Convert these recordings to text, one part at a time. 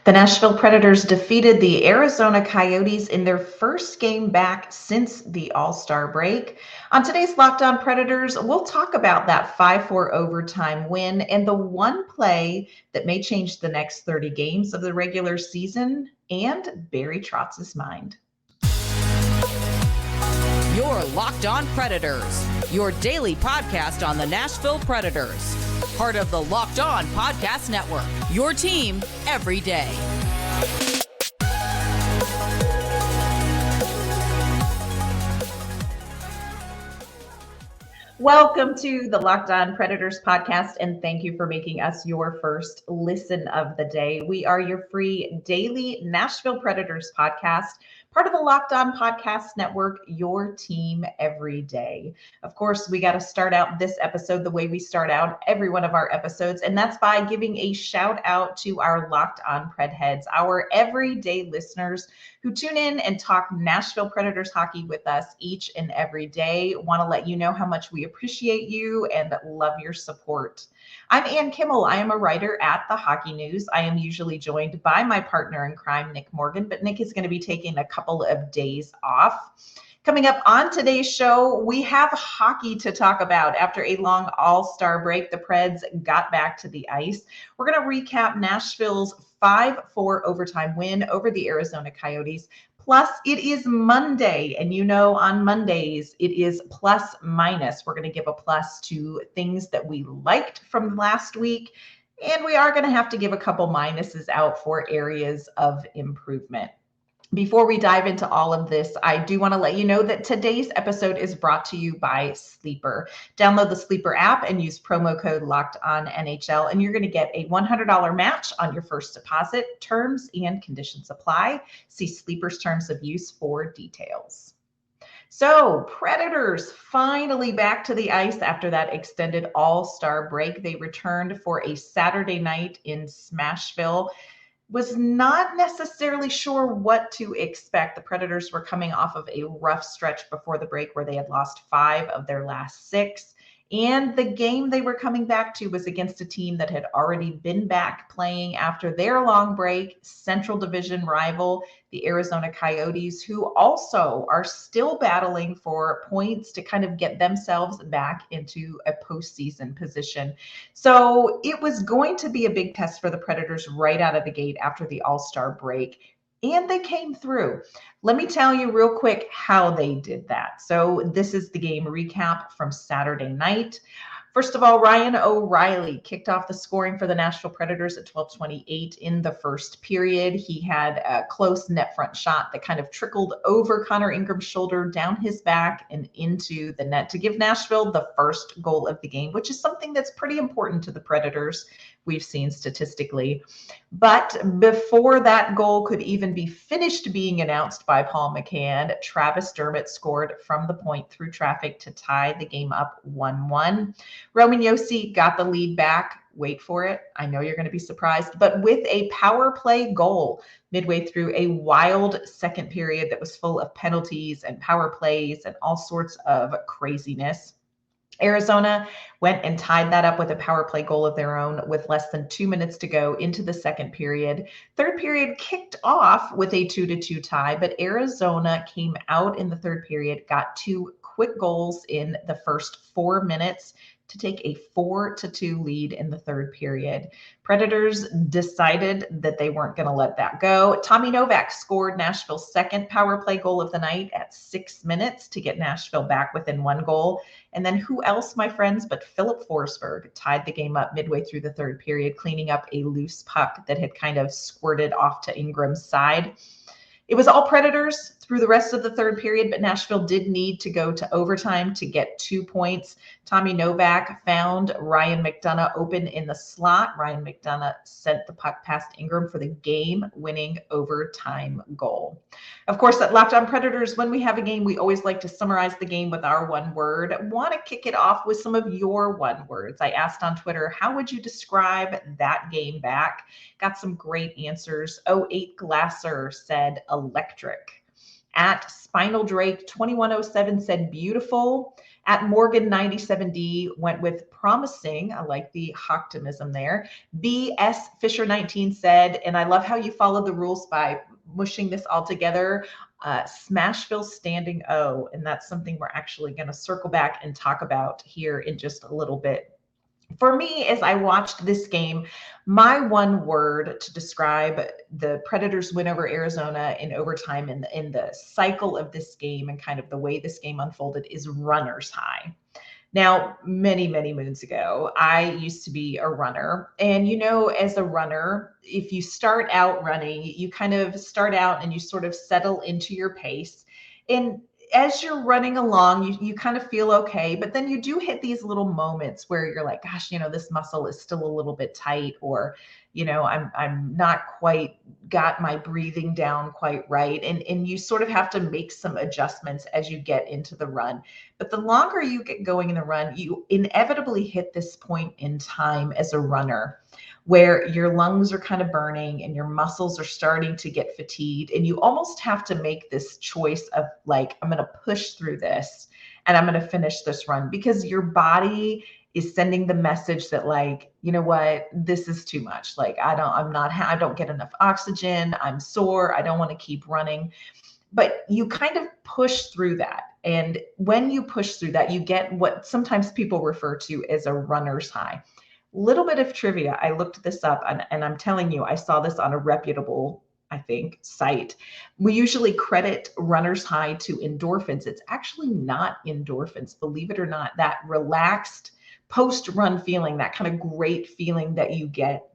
The Nashville Predators defeated the Arizona Coyotes in their first game back since the All-Star break. On today's Locked On Predators, we'll talk about that 5-4 overtime win and the one play that may change the next 30 games of the regular season and Barry Trotz's mind. You're Locked On Predators, your daily podcast on the Nashville Predators. Part of the Locked On Podcast Network, your team every day. Welcome to the Locked On Predators podcast, and thank you for making us your first listen of the day. We are your free daily Nashville Predators podcast, part of the Locked On Podcast Network, your team every day. Of course, we got to start out this episode the way we start out every one of our episodes, and that's by giving a shout out to our Locked On Pred heads, our everyday listeners who tune in and talk Nashville Predators hockey with us each and every day. Want to let you know how much we appreciate you and love your support. I'm Ann Kimmel. I am a writer at The Hockey News. I am usually joined by my partner in crime, Nick Morgan, but Nick is going to be taking a couple of days off. Coming up on today's show, we have hockey to talk about. After a long All-Star break, the Preds got back to the ice. We're going to recap Nashville's 5-4 overtime win over the Arizona Coyotes. Plus, it is Monday, and you know on Mondays, it is plus minus. We're going to give a plus to things that we liked from last week, and we are going to have to give a couple minuses out for areas of improvement. Before we dive into all of this, I do want to let you know that today's episode is brought to you by Sleeper. Download the Sleeper app and use promo code LOCKEDONNHL, and you're going to get a $100 match on your first deposit. Terms and conditions apply. See Sleeper's terms of use for details. So, Predators finally back to the ice after that extended All-Star break. They returned for a Saturday night in Smashville. Was not necessarily sure what to expect. The Predators were coming off of a rough stretch before the break where they had lost 5 of their last 6. And the game they were coming back to was against a team that had already been back playing after their long break, Central Division rival, the Arizona Coyotes, who also are still battling for points to kind of get themselves back into a postseason position. So it was going to be a big test for the Predators right out of the gate after the All-Star break. And they came through. Let me tell you real quick how they did that. So this is the game recap from Saturday night. First of all, Ryan O'Reilly kicked off the scoring for the Nashville Predators at 12:28 in the first period. He had a close net front shot that kind of trickled over Connor Ingram's shoulder, down his back, and into the net to give Nashville the first goal of the game, which is something that's pretty important to the Predators, we've seen statistically. But before that goal could even be finished being announced by Paul McCann, Travis Dermott scored from the point through traffic to tie the game up 1-1. Roman Josi got the lead back. Wait for it. I know you're going to be surprised, but with a power play goal midway through a wild second period that was full of penalties and power plays and all sorts of craziness. Arizona went and tied that up with a power play goal of their own with less than 2 minutes to go into the second period. Third period kicked off with a 2-2 tie, but Arizona came out in the third period, got 2 quick goals in the first 4 minutes to take a 4-2 lead in the third period. Predators decided that they weren't going to let that go. Tommy Novak scored Nashville's second power play goal of the night at 6 minutes to get Nashville back within 1 goal. And then who else, my friends, but Filip Forsberg tied the game up midway through the third period, cleaning up a loose puck that had kind of squirted off to Ingram's side. It was all Predators through the rest of the third period, but Nashville did need to go to overtime to get 2 points. Tommy Novak found Ryan McDonagh open in the slot. Ryan McDonagh sent the puck past Ingram for the game-winning overtime goal. Of course, at Locked On Predators, when we have a game, we always like to summarize the game with our one word. I want to kick it off with some of your one words. I asked on Twitter, how would you describe that game back? Got some great answers. 08 Glasser said electric. At Spinal Drake 2107 said beautiful. At Morgan 97D went with promising. I like the optimism there. BS Fisher 19 said, and I love how you followed the rules by mushing this all together. Smashville standing O, and that's something we're actually going to circle back and talk about here in just a little bit. For me, as I watched this game, my one word to describe the Predators' win over Arizona in overtime in the cycle of this game and kind of the way this game unfolded is runner's high. Now, many, many moons ago, I used to be a runner. And, as a runner, if you start out running, you kind of start out and you sort of settle into your pace. And as you're running along, you kind of feel okay, but then you do hit these little moments where you're like, gosh, this muscle is still a little bit tight, or, I'm not quite got my breathing down quite right. And you sort of have to make some adjustments as you get into the run. But the longer you get going in the run, you inevitably hit this point in time as a runner where your lungs are kind of burning and your muscles are starting to get fatigued. And you almost have to make this choice of like, I'm going to push through this and I'm going to finish this run, because your body is sending the message that like, you know what, this is too much. Like, I don't get enough oxygen. I'm sore. I don't want to keep running. But you kind of push through that. And when you push through that, you get what sometimes people refer to as a runner's high. Little bit of trivia. I looked this up and I'm telling you, I saw this on a reputable, I think, site. We usually credit runner's high to endorphins. It's actually not endorphins, believe it or not. That relaxed post-run feeling, that kind of great feeling that you get,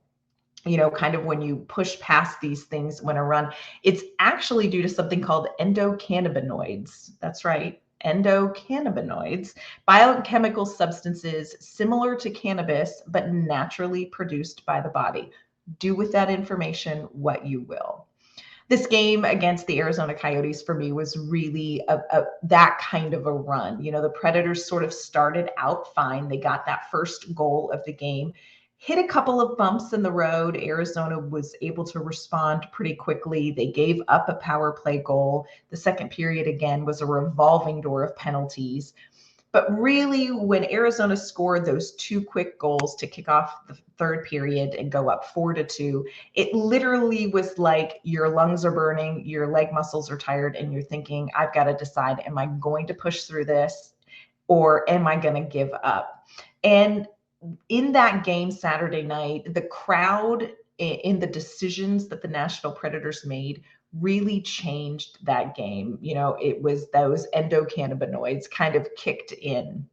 kind of when you push past these things when a run, it's actually due to something called endocannabinoids. That's right. Endocannabinoids, biochemical substances similar to cannabis, but naturally produced by the body. Do with that information what you will. This game against the Arizona Coyotes for me was really that kind of a run. The Predators sort of started out fine. They got that first goal of the game, hit a couple of bumps in the road. Arizona was able to respond pretty quickly. They gave up a power play goal. The second period, again, was a revolving door of penalties. But really, when Arizona scored those two quick goals to kick off the third period and go up 4-2, it literally was like your lungs are burning, your leg muscles are tired, and you're thinking, I've got to decide, am I going to push through this or am I going to give up? And in that game Saturday night, the crowd in the decisions that the Nashville Predators made really changed that game. It was those endocannabinoids kind of kicked in.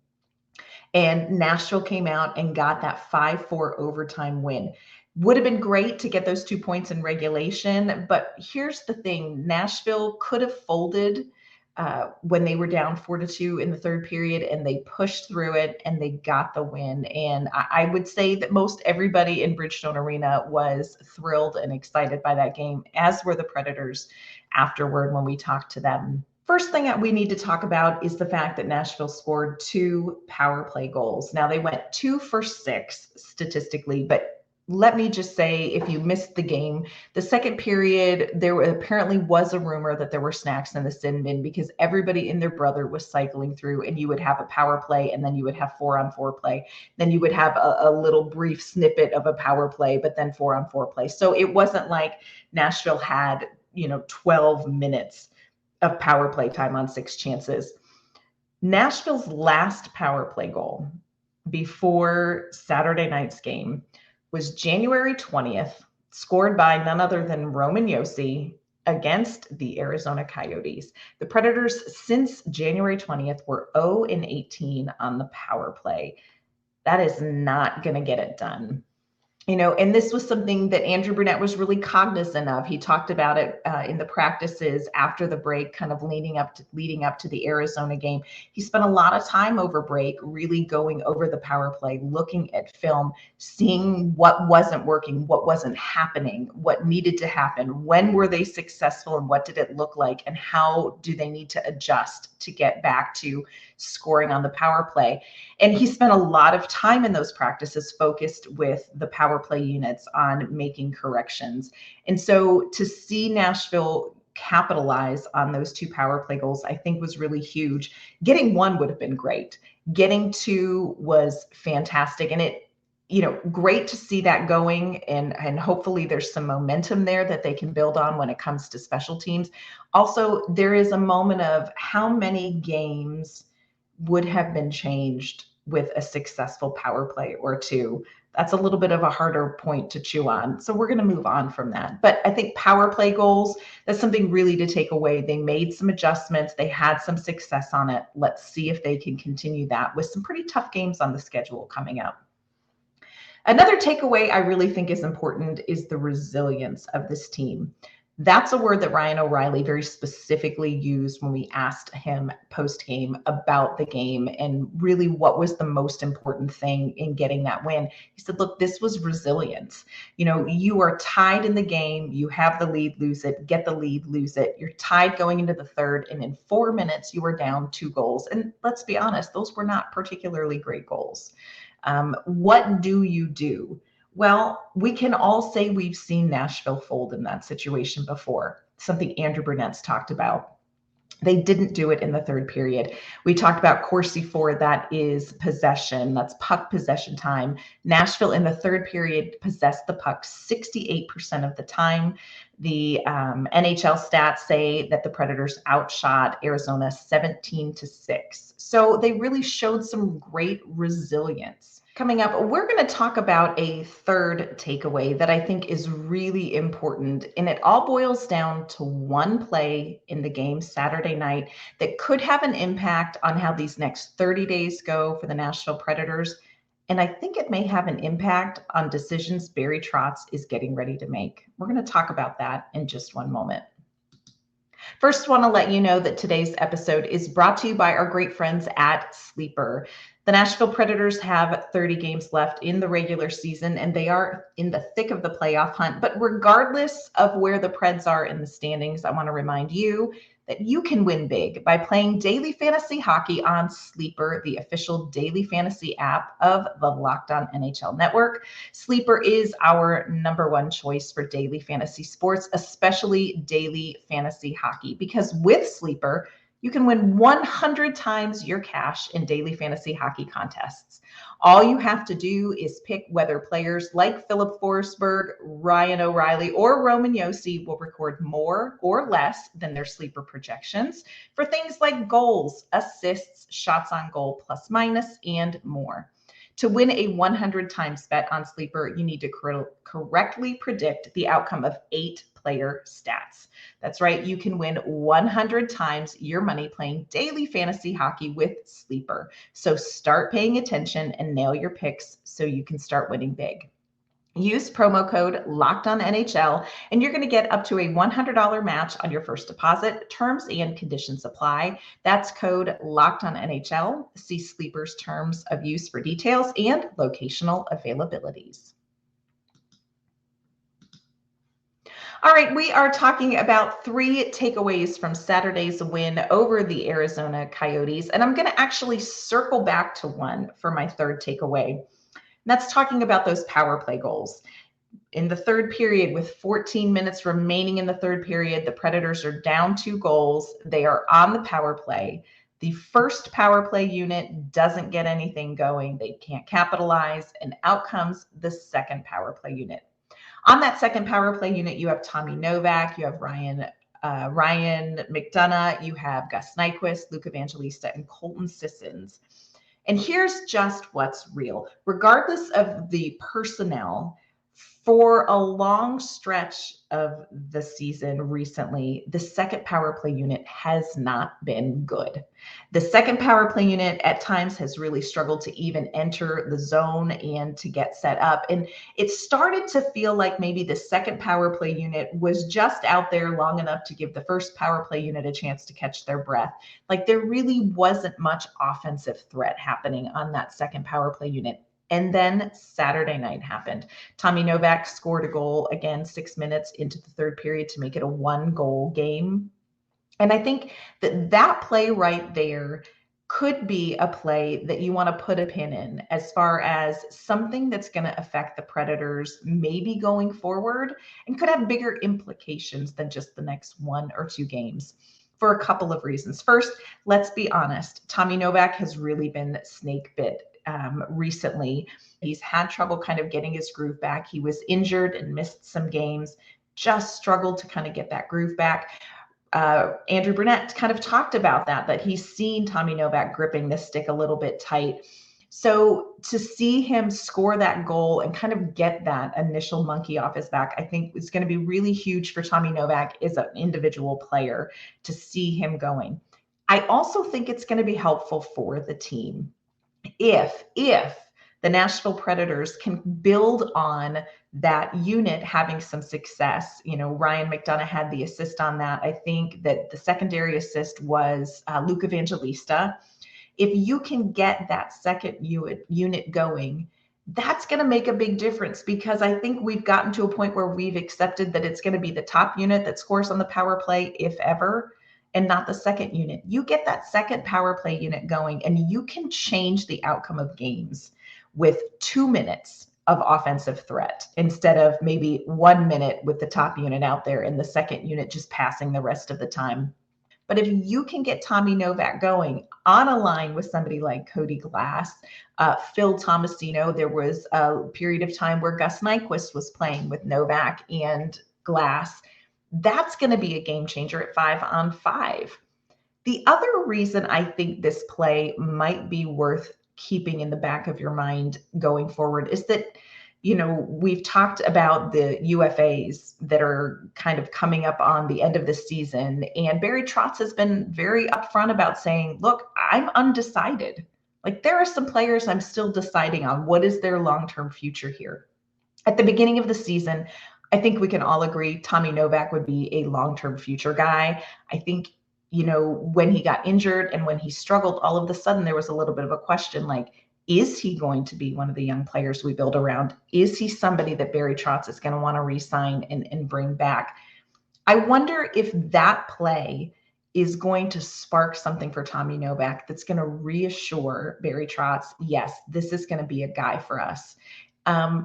And Nashville came out and got that 5-4 overtime win. Would have been great to get those 2 points in regulation. But here's the thing. Nashville could have folded when they were down 4-2 in the third period, and they pushed through it and they got the win. And I would say that most everybody in Bridgestone Arena was thrilled and excited by that game, as were the Predators afterward when we talked to them. First thing that we need to talk about is the fact that Nashville scored 2 power play goals. Now, they went 2 for 6 statistically, but let me just say, if you missed the game, the second period, there apparently was a rumor that there were snacks in the sin bin, because everybody and their brother was cycling through, and you would have a power play and then you would have 4-on-4 play. Then you would have a little brief snippet of a power play, but then 4-on-4 play. So it wasn't like Nashville had, 12 minutes of power play time on 6 chances. Nashville's last power play goal before Saturday night's game was January 20th, scored by none other than Roman Josi against the Arizona Coyotes. The Predators, since January 20th, were 0-18 on the power play. That is not going to get it done. And this was something that Andrew Brunette was really cognizant of. He talked about it in the practices after the break, kind of leading up to the Arizona game. He spent a lot of time over break really going over the power play, looking at film, seeing what wasn't working, what wasn't happening, what needed to happen, when were they successful, and what did it look like, and how do they need to adjust to get back to scoring on the power play. And he spent a lot of time in those practices focused with the power play units on making corrections. And so to see Nashville capitalize on those 2 power play goals, I think was really huge. Getting 1 would have been great. Getting 2 was fantastic. And it, great to see that going, and hopefully there's some momentum there that they can build on when it comes to special teams. Also, there is a moment of how many games would have been changed with a successful power play or 2. That's a little bit of a harder point to chew on. So we're going to move on from that. But I think power play goals, that's something really to take away. They made some adjustments. They had some success on it. Let's see if they can continue that with some pretty tough games on the schedule coming up. Another takeaway I really think is important is the resilience of this team. That's a word that Ryan O'Reilly very specifically used when we asked him post-game about the game and really what was the most important thing in getting that win. He said, look, this was resilience. You are tied in the game. You have the lead, lose it, get the lead, lose it. You're tied going into the third, and in 4 minutes, you were down 2 goals. And let's be honest, those were not particularly great goals. What do you do? Well, we can all say we've seen Nashville fold in that situation before, something Andrew Burnett's talked about. They didn't do it in the third period. We talked about Corsi 4, that is possession, that's puck possession time. Nashville in the third period possessed the puck 68% of the time. The NHL stats say that the Predators outshot Arizona 17-6. So they really showed some great resilience. Coming up, we're going to talk about a third takeaway that I think is really important, and it all boils down to one play in the game Saturday night that could have an impact on how these next 30 days go for the Nashville Predators, and I think it may have an impact on decisions Barry Trotz is getting ready to make. We're going to talk about that in just one moment. First, want to let you know that today's episode is brought to you by our great friends at Sleeper. The Nashville Predators have 30 games left in the regular season, and they are in the thick of the playoff hunt. But regardless of where the Preds are in the standings, I want to remind you that you can win big by playing daily fantasy hockey on Sleeper, the official daily fantasy app of the Locked On NHL Network. Sleeper is our #1 choice for daily fantasy sports, especially daily fantasy hockey, because with Sleeper, you can win 100 times your cash in daily fantasy hockey contests. All you have to do is pick whether players like Filip Forsberg, Ryan O'Reilly, or Roman Josi will record more or less than their Sleeper projections for things like goals, assists, shots on goal, plus minus, and more. To win a 100 times bet on Sleeper, you need to correctly predict the outcome of 8 player stats. That's right. You can win 100 times your money playing daily fantasy hockey with Sleeper. So start paying attention and nail your picks so you can start winning big. Use promo code LOCKEDONNHL and you're going to get up to a $100 match on your first deposit. Terms and conditions apply. That's code LOCKEDONNHL. See Sleeper's terms of use for details and locational availabilities. All right, we are talking about 3 takeaways from Saturday's win over the Arizona Coyotes, and I'm going to actually circle back to one for my third takeaway. And that's talking about those power play goals. In the third period, with 14 minutes remaining in the third period, the Predators are down 2 goals. They are on the power play. The first power play unit doesn't get anything going. They can't capitalize, and out comes the second power play unit. On that second power play unit, you have Tommy Novak, you have Ryan McDonough, you have Gus Nyquist, Luke Evangelista, and Colton Sissons. And here's just what's real. Regardless of the personnel, for a long stretch of the season recently, the second power play unit has not been good. The second power play unit at times has really struggled to even enter the zone and to get set up. And it started to feel like maybe the second power play unit was just out there long enough to give the first power play unit a chance to catch their breath. Like there really wasn't much offensive threat happening on that second power play unit. And then Saturday night happened. Tommy Novak scored a goal again 6 minutes into the third period to make it a 1-goal game. And I think that play right there could be a play that you want to put a pin in as far as something that's going to affect the Predators maybe going forward and could have bigger implications than just the next 1 or 2 games for a couple of reasons. First, let's be honest, Tommy Novak has really been snake bit recently. He's had trouble kind of getting his groove back. He was injured and missed some games, just struggled to kind of get that groove back. Andrew Brunette kind of talked about that he's seen Tommy Novak gripping the stick a little bit tight. So to see him score that goal and kind of get that initial monkey off his back, I think is going to be really huge for Tommy Novak as an individual player to see him going. I also think it's going to be helpful for the team if the Nashville Predators can build on that unit having some success. Ryan McDonough had the assist on that. I think that the secondary assist was Luke Evangelista. If you can get that second unit going, that's going to make a big difference, because I think we've gotten to a point where we've accepted that it's going to be the top unit that scores on the power play, if ever, and not the second unit. You get that second power play unit going, and you can change the outcome of games with 2 minutes of offensive threat instead of maybe 1 minute with the top unit out there and the second unit just passing the rest of the time. But if you can get Tommy Novak going on a line with somebody like Cody Glass, Phil Thomasino, there was a period of time where Gus Nyquist was playing with Novak and Glass. That's going to be a game changer at 5-on-5. The other reason I think this play might be worth keeping in the back of your mind going forward is that, we've talked about the UFAs that are kind of coming up on the end of the season. And Barry Trotz has been very upfront about saying, look, I'm undecided. Like, there are some players I'm still deciding on what is their long-term future here. At the beginning of the season, I think we can all agree Tommy Novak would be a long-term future guy. I think, when he got injured and when he struggled, all of a sudden there was a little bit of a question, like, is he going to be one of the young players we build around? Is he somebody that Barry Trotz is going to want to re-sign and bring back? I wonder if that play is going to spark something for Tommy Novak that's going to reassure Barry Trotz, yes, this is going to be a guy for us.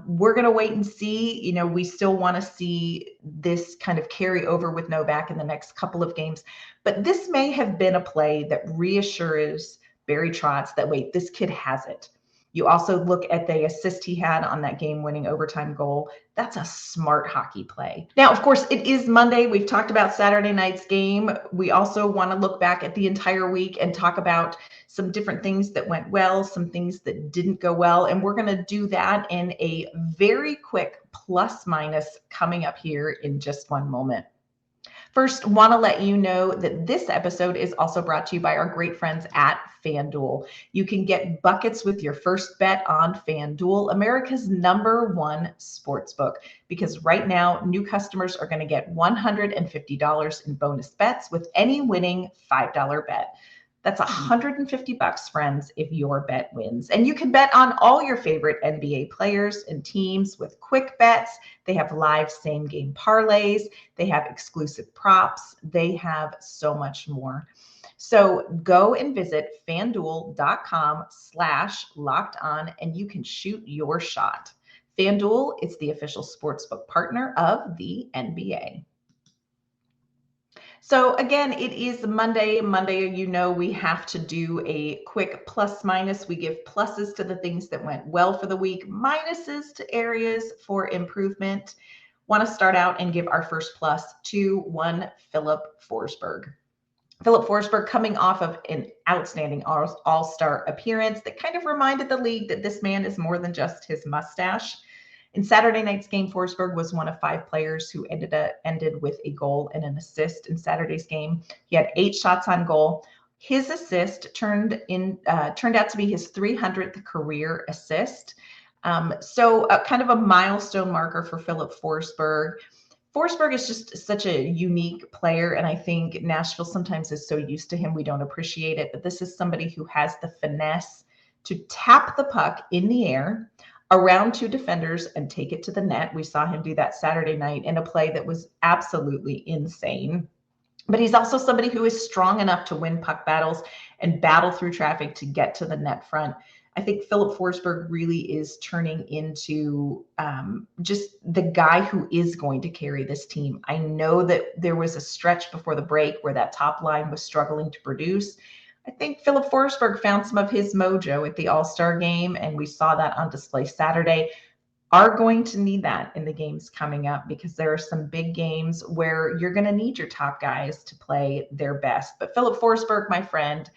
We're going to wait and see. We still want to see this kind of carry over with Novak in the next couple of games. But this may have been a play that reassures Barry Trotz that, wait, this kid has it. You also look at the assist he had on that game-winning overtime goal. That's a smart hockey play. Now, of course, it is Monday. We've talked about Saturday night's game. We also want to look back at the entire week and talk about some different things that went well, some things that didn't go well. And we're going to do that in a very quick plus-minus coming up here in just one moment. First, want to let you know that this episode is also brought to you by our great friends at FanDuel. You can get buckets with your first bet on FanDuel, America's #1 sportsbook, because right now, new customers are going to get $150 in bonus bets with any winning $5 bet. That's $150, friends, if your bet wins. And you can bet on all your favorite NBA players and teams with quick bets. They have live same game parlays. They have exclusive props. They have so much more. So go and visit FanDuel.com/lockedon and you can shoot your shot. FanDuel is the official sportsbook partner of the NBA. So again, it is Monday. We have to do a quick plus minus. We give pluses to the things that went well for the week, minuses to areas for improvement. Want to start out and give our first plus to one Filip Forsberg. Filip Forsberg coming off of an outstanding all-star appearance that kind of reminded the league that this man is more than just his mustache. In Saturday night's game, Forsberg was one of 5 players who ended with a goal and an assist in Saturday's game. He had 8 shots on goal. His assist turned out to be his 300th career assist. So kind of a milestone marker for Filip Forsberg. Forsberg is just such a unique player, and I think Nashville sometimes is so used to him we don't appreciate it. But this is somebody who has the finesse to tap the puck in the air around 2 defenders and take it to the net. We saw him do that Saturday night in a play that was absolutely insane. but he's also somebody who is strong enough to win puck battles and battle through traffic to get to the net front. I think Filip Forsberg really is turning into just the guy who is going to carry this team. I know that there was a stretch before the break where that top line was struggling to produce. I think Filip Forsberg found some of his mojo at the All-Star game, and we saw that on display Saturday. Are going to need that in the games coming up because there are some big games where you're going to need your top guys to play their best. But Filip Forsberg, my friend,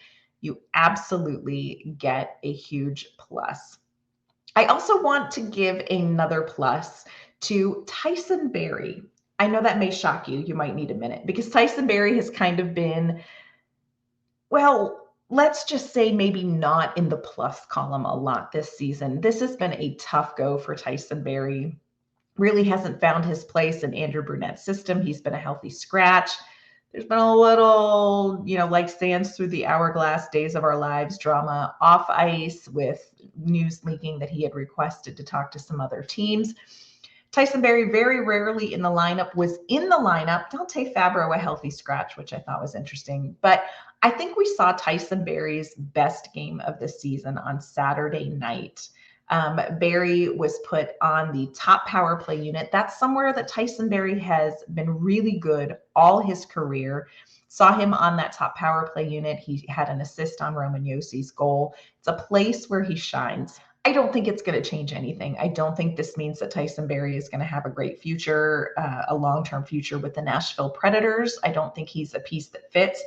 you absolutely get a huge plus. I also want to give another plus to Tyson Barry. I know that may shock you. You might need a minute because Tyson Barry has kind of been, well, let's just say maybe not in the plus column a lot this season. This has been a tough go for Tyson Barry. Really hasn't found his place in Andrew Brunette's system. He's been a healthy scratch. There's been a little, like sands through the hourglass, days of our lives drama off ice with news leaking that he had requested to talk to some other teams. Tyson Barry very rarely in the lineup, was in the lineup. Dante Fabro, a healthy scratch, which I thought was interesting. But I think we saw Tyson Barry's best game of the season on Saturday night. Barry was put on the top power play unit. That's somewhere that Tyson Barry has been really good all his career. Saw him on that top power play unit. He had an assist on Roman Yossi's goal. It's a place where he shines. I don't think it's going to change anything. I don't think this means that Tyson Barry is going to have a great future, a long-term future with the Nashville Predators. I don't think he's a piece that fits.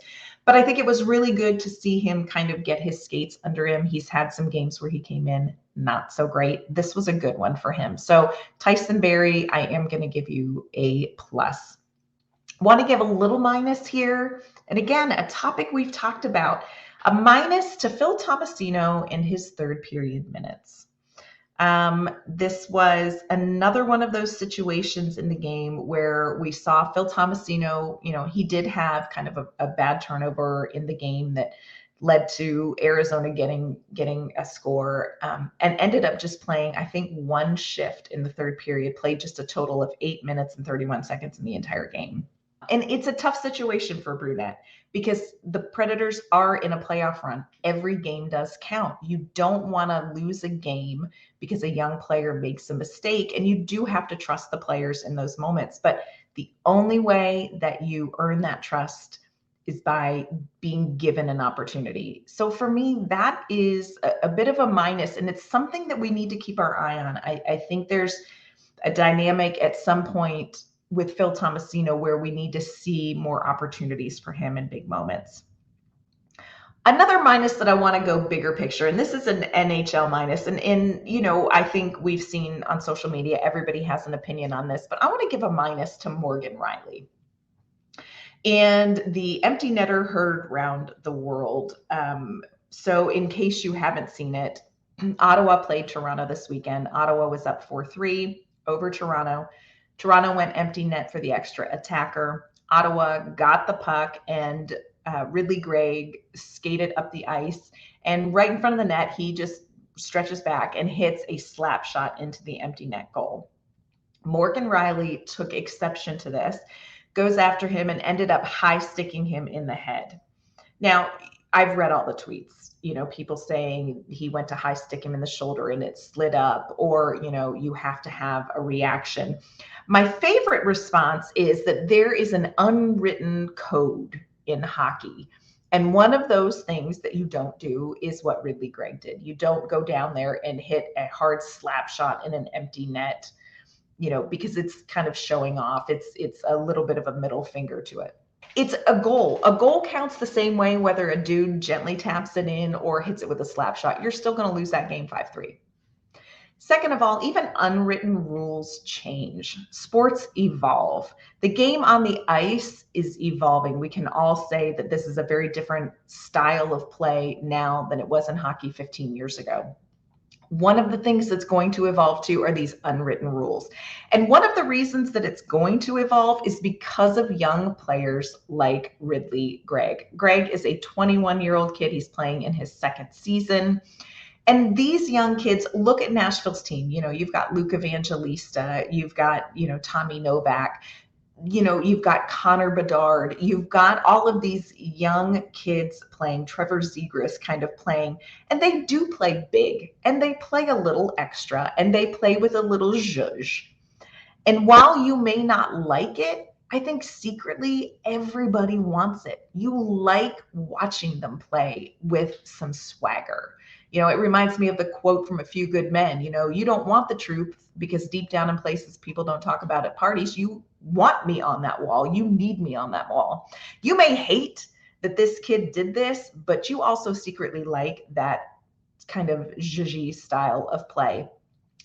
But I think it was really good to see him kind of get his skates under him. He's had some games where he came in not so great. This was a good one for him. So Tyson Barry, I am going to give you a plus. Want to give a little minus here. And again, a topic we've talked about, a minus to Phil Thomasino in his third period minutes. This was another one of those situations in the game where we saw Phil Thomasino, he did have kind of a bad turnover in the game that led to Arizona getting a score, and ended up just playing, I think, one shift in the third period, played just a total of 8 minutes and 31 seconds in the entire game. And it's a tough situation for Brunette because the Predators are in a playoff run. Every game does count. You don't want to lose a game because a young player makes a mistake, and you do have to trust the players in those moments. But the only way that you earn that trust is by being given an opportunity. So for me, that is a bit of a minus, and it's something that we need to keep our eye on. I think there's a dynamic at some point with Phil Thomasino where we need to see more opportunities for him in big moments. Another minus that I want to go bigger picture, and this is an NHL minus, and I think we've seen on social media, everybody has an opinion on this, but I want to give a minus to Morgan Reilly. And the empty netter heard round the world. So in case you haven't seen it, Ottawa played Toronto this weekend. Ottawa was up 4-3 over Toronto. Toronto went empty net for the extra attacker. Ottawa got the puck, and Ridley Grieg skated up the ice. And right in front of the net, he just stretches back and hits a slap shot into the empty net goal. Morgan Reilly took exception to this, goes after him, and ended up high sticking him in the head. Now, I've read all the tweets, people saying he went to high stick him in the shoulder and it slid up, or, you have to have a reaction. My favorite response is that there is an unwritten code in hockey. And one of those things that you don't do is what Ridley Grieg did. You don't go down there and hit a hard slap shot in an empty net, because it's kind of showing off. It's a little bit of a middle finger to it. It's a goal. A goal counts the same way whether a dude gently taps it in or hits it with a slap shot. You're still going to lose that game 5-3. Second of all, even unwritten rules change. Sports evolve. The game on the ice is evolving. We can all say that this is a very different style of play now than it was in hockey 15 years ago. One of the things that's going to evolve too are these unwritten rules. And one of the reasons that it's going to evolve is because of young players like Ridley Grieg. Grieg is a 21-year-old kid. He's playing in his second season. And these young kids, look at Nashville's team. You've got Luke Evangelista, you've got, Tommy Novak. You've got Connor Bedard, you've got all of these young kids playing, Trevor Zegras kind of playing, and they do play big, and they play a little extra, and they play with a little zhuzh. And while you may not like it, I think secretly everybody wants it. You like watching them play with some swagger. It reminds me of the quote from A Few Good Men. You don't want the truth because deep down in places people don't talk about at parties, you want me on that wall. You need me on that wall. You may hate that this kid did this, but you also secretly like that kind of zhuzhy style of play.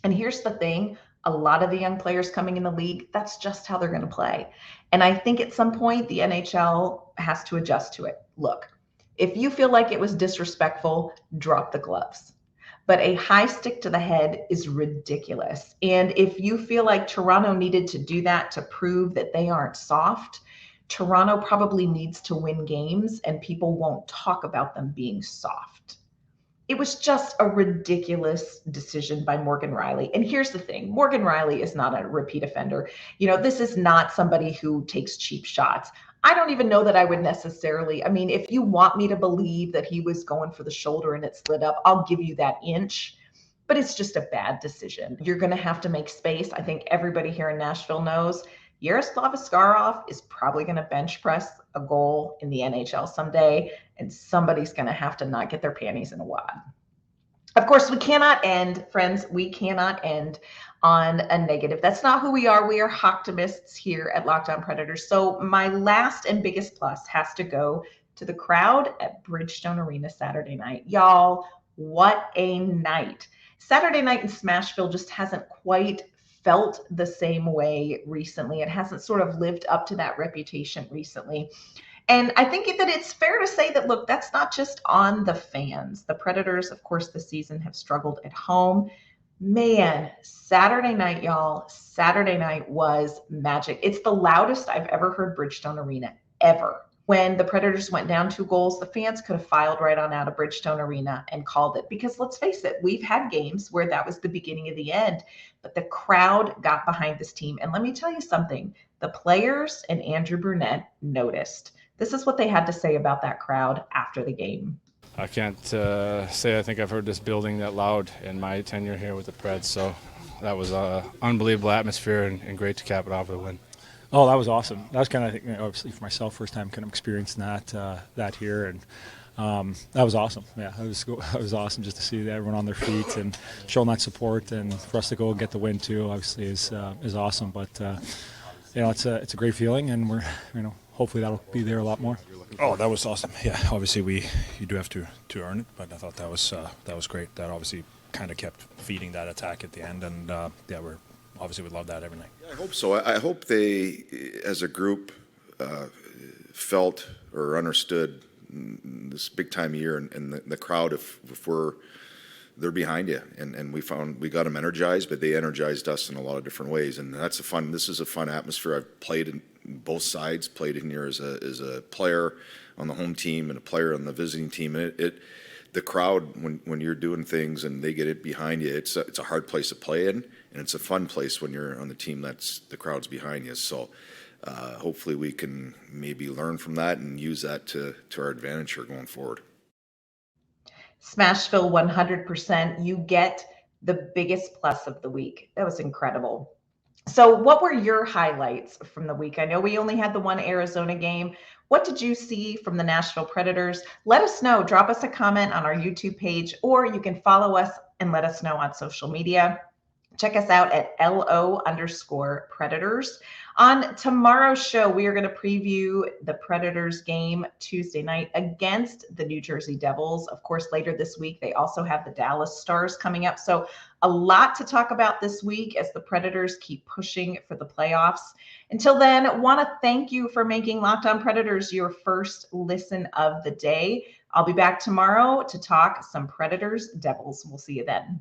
And here's the thing. A lot of the young players coming in the league, that's just how they're going to play. And I think at some point the NHL has to adjust to it. Look, if you feel like it was disrespectful, drop the gloves. But a high stick to the head is ridiculous. And if you feel like Toronto needed to do that to prove that they aren't soft, Toronto probably needs to win games and people won't talk about them being soft. It was just a ridiculous decision by Morgan Reilly. And here's the thing. Morgan Reilly is not a repeat offender. This is not somebody who takes cheap shots. I don't even know that I would necessarily, if you want me to believe that he was going for the shoulder and it slid up, I'll give you that inch. But it's just a bad decision. You're going to have to make space. I think everybody here in Nashville knows Yaroslav Askarov is probably going to bench press a goal in the NHL someday, and somebody's going to have to not get their panties in a wad. Of course, we cannot end, friends, on a negative. That's not who we are. We are optimists here at Locked On Predators. So my last and biggest plus has to go to the crowd at Bridgestone Arena Saturday night. Y'all, what a night. Saturday night in Smashville just hasn't quite felt the same way recently. It hasn't sort of lived up to that reputation recently. And I think that it's fair to say that, look, that's not just on the fans. The Predators, of course, this season have struggled at home. Man, Saturday night, y'all, Saturday night was magic. It's the loudest I've ever heard Bridgestone Arena, ever. When the Predators went down 2 goals, the fans could have filed right on out of Bridgestone Arena and called it. Because let's face it, we've had games where that was the beginning of the end. But the crowd got behind this team. And let me tell you something. The players and Andrew Brunette noticed. This is what they had to say about that crowd after the game. I can't say I think I've heard this building that loud in my tenure here with the Preds. So that was an unbelievable atmosphere and great to cap it off with a win. Oh, that was awesome. That was kind of, obviously for myself, first time kind of experiencing that here, and that was awesome. Yeah, it was awesome just to see everyone on their feet and showing that support, and for us to go and get the win too, obviously is awesome. But it's a great feeling, and we're hopefully that'll be there a lot more. Oh, that was awesome. Yeah, obviously you do have to earn it, but I thought that was great. That obviously kind of kept feeding that attack at the end, and obviously we love that every night. I hope so. I hope they, as a group, felt or understood this big time year, and the crowd, if they're behind you, and we got them energized, but they energized us in a lot of different ways, and this is a fun atmosphere. I've played in both sides, played in here as a player on the home team and a player on the visiting team, and the crowd, when you're doing things and they get it behind you, it's a hard place to play in, and it's a fun place when you're on the team that's the crowd's behind you. So hopefully we can maybe learn from that and use that to our advantage here going forward. Smashville 100%. You get the biggest plus of the week. That was incredible. So what were your highlights from the week? I know we only had the one Arizona game. What did you see from the Nashville Predators? Let us know. Drop us a comment on our YouTube page, or you can follow us and let us know on social media. Check us out at LO_Predators. On tomorrow's show, we are going to preview the Predators game Tuesday night against the New Jersey Devils. Of course, later this week, they also have the Dallas Stars coming up. So a lot to talk about this week as the Predators keep pushing for the playoffs. Until then, I want to thank you for making Locked On Predators your first listen of the day. I'll be back tomorrow to talk some Predators Devils. We'll see you then.